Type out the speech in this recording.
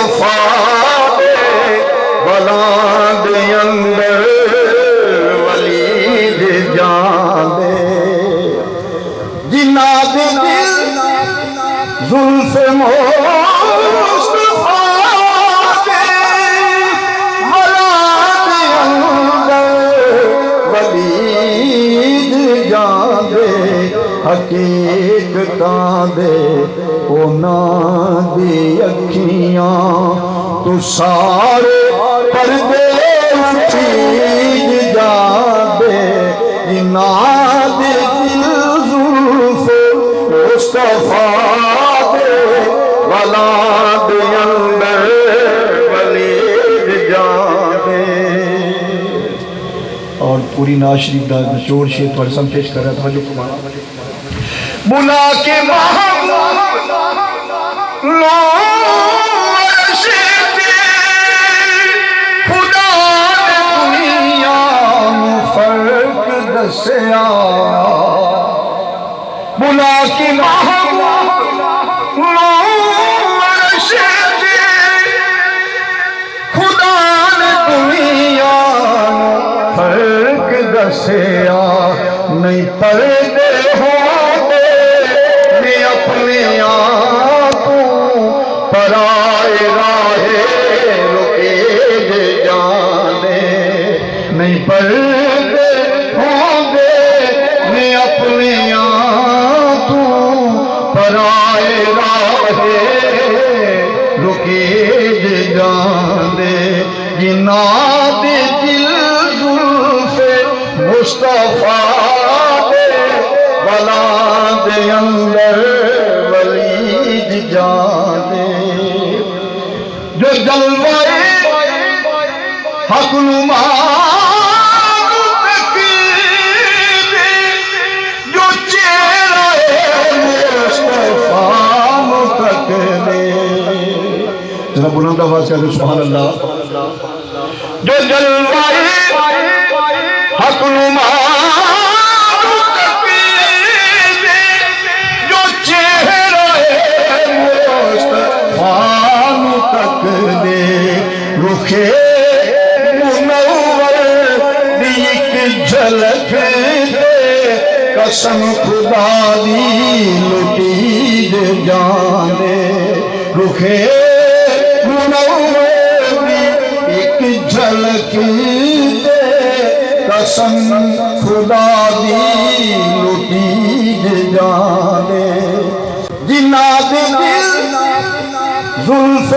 مصطفیٰ دے بلاد اندر ولید جان دے جنہ دے دل زلف مصطفیٰ دے بلاد اندر ولید جان دے حقیقتاں دے اونا دی اکھیاں تو سارے پردے اٹھیج جاندے جنہاں دے دل زلف مصطفیٰ دے ولاد اندر ولید جاندے۔ اور پوری نعت شریف دا نچوڑ شیر تو رسم پیش کر رہا تھا جو فرمانا بلا کے محمد خدا نے دنیا میں فرق دسیا بلا کے محمد خدا نے دنیا میں فرق دسیا نہیں پردے ہوتے میں اپنے آنکھوں پرائے راہے رکے جانے نہیں پردے ہوتے میں اپنے آنکھوں پرائے راہے رکے جانے جنہاں دے دل زلف مصطفیٰ دے بلاد اندر ولید جانے جو جلوے حق نما جو چہرہ مصطفیٰ متقلے ذرا بلند آواز کہہ دو سبحان اللہ جو جلوے حق نما جو چہرہ مصطفیٰ متقلے رخے منور دی ایک جھلک دے قسم خدا دی لٹی دے جانے رخے منور دی ایک جھلک دے قسم خدا دی لٹی دے جانے جنہ دے دل زلف